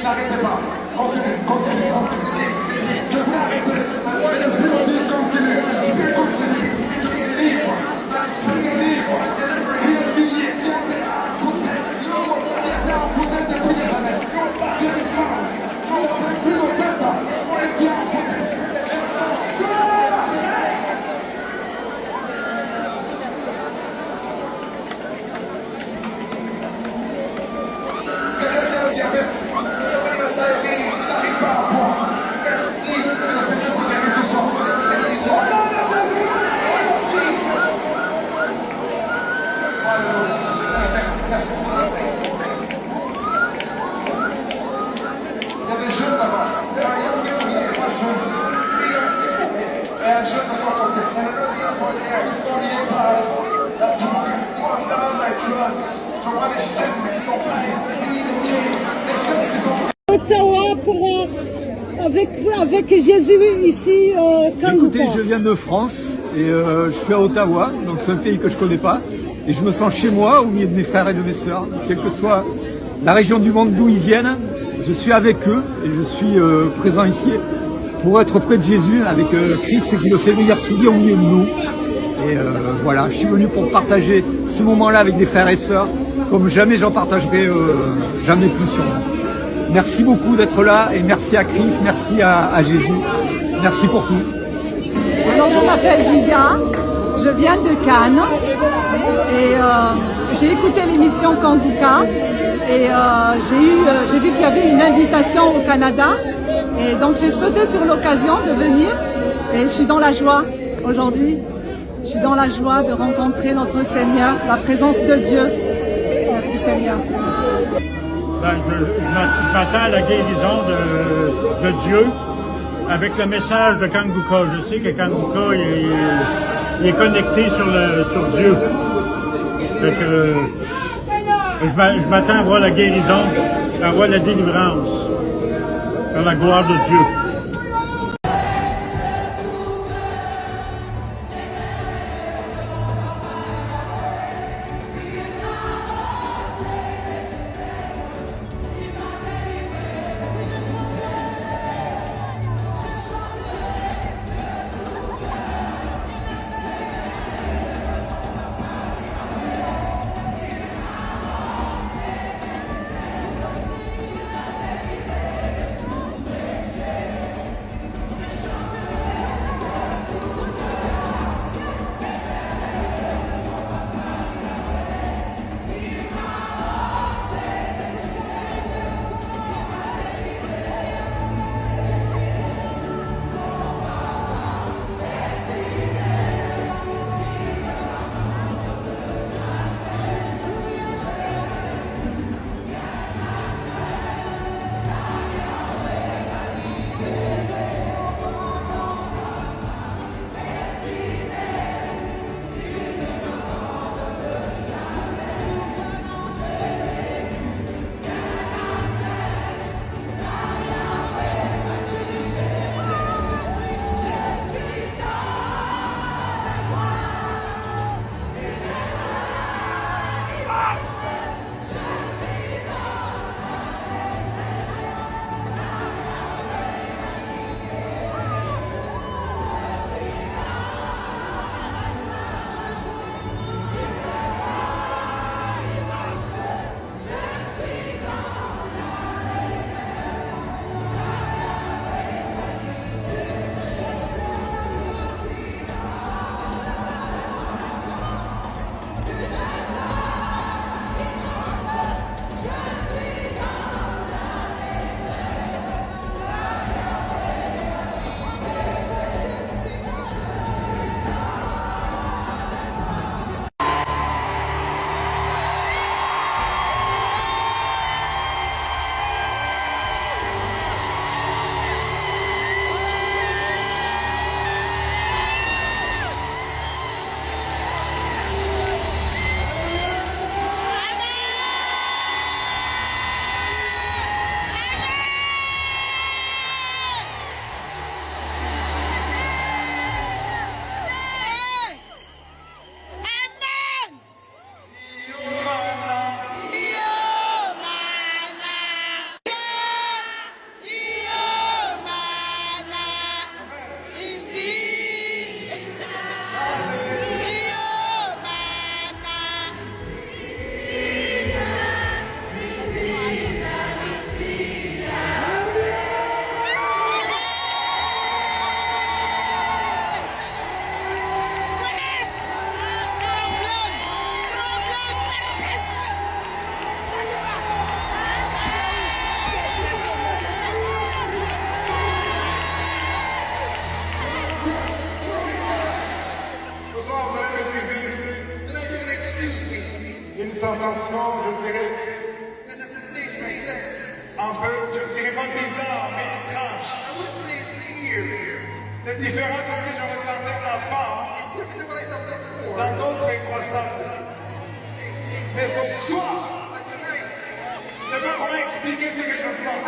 N'arrêtez pas. Continuez, continuez, continuez. Je vous arrêtez. L'esprit de Dieu continue. Continue. Libre. Libre. Tu es lié. Tu es foutu. Tu es foutu depuis des années. Tu es femme. On ne peut plus le perdre. Tu es foutu. Ottawa avec Jésus ici au Kanguka. Écoutez, je viens de France et je suis à Ottawa, donc c'est un pays que je connais pas. Et je me sens chez moi, au milieu de mes frères et de mes sœurs, quelle que soit la région du monde d'où ils viennent. Je suis avec eux et je suis présent ici pour être près de Jésus avec Christ qui le fait venir s'y au milieu de nous. Et voilà, je suis venu pour partager ce moment-là avec des frères et sœurs, comme jamais j'en partagerai jamais plus sûrement. Merci beaucoup d'être là et merci à Christ, merci à Jésus, merci pour tout. Alors je m'appelle Giga, je viens de Cannes et j'ai écouté l'émission Kanguka et j'ai vu qu'il y avait une invitation au Canada et donc j'ai sauté sur l'occasion de venir et je suis dans la joie aujourd'hui. Je suis dans la joie de rencontrer notre Seigneur, la présence de Dieu. Merci Seigneur. Ben, je m'attends à la guérison de Dieu avec le message de Kanguka. Je sais que Kanguka il est connecté sur Dieu. Fait que, je m'attends à voir la guérison, à voir la délivrance par la gloire de Dieu. un peu, je ne dirais pas bizarre, mais étrange. C'est différent de ce que je ressentais avant dans d'autres croisades. Mais ce soir, je ne sais pas comment expliquer ce que je sens.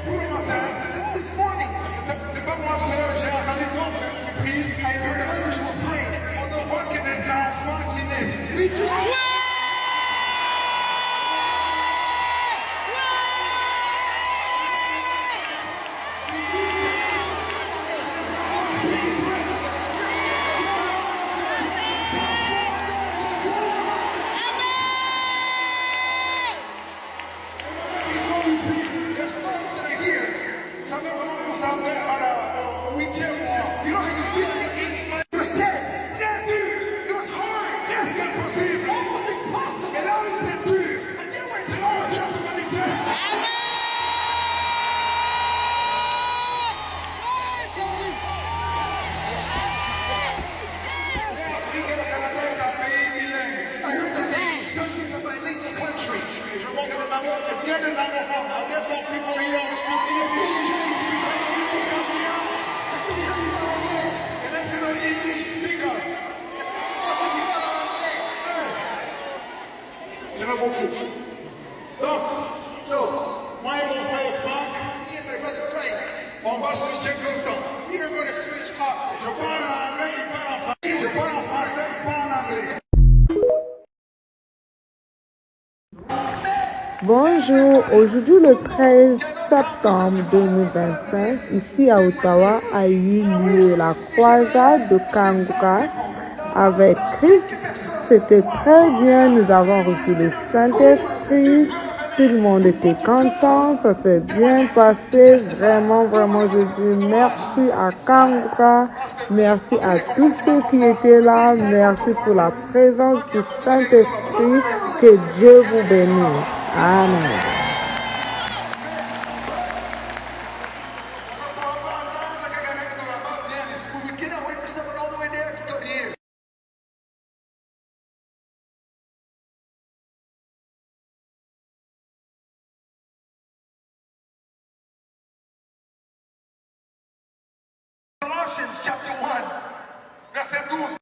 Pour le matin, c'est pas moi seul, j'ai entendu d'autres qui prient. On voit que des enfants qui naissent. Est-ce qu'il y a des anglophones? Are there some people here who speak English? Can I see the English speakers? Il y en a beaucoup. Donc, moi et mon frère Franck, on va switcher tout le temps. Je parle en anglais, il parle en français. Je parle en français, il parle en anglais. Bonjour, aujourd'hui le 13 septembre 2025, ici à Ottawa, a eu lieu la croisade de Kanguka avec Christ. C'était très bien, nous avons reçu le Saint-Esprit, tout le monde était content, ça s'est bien passé, vraiment, je dis merci à Kanguka, merci à tous ceux qui étaient là, merci pour la présence du Saint-Esprit, que Dieu vous bénisse. Amen. Colossians chapter 1, verset 12.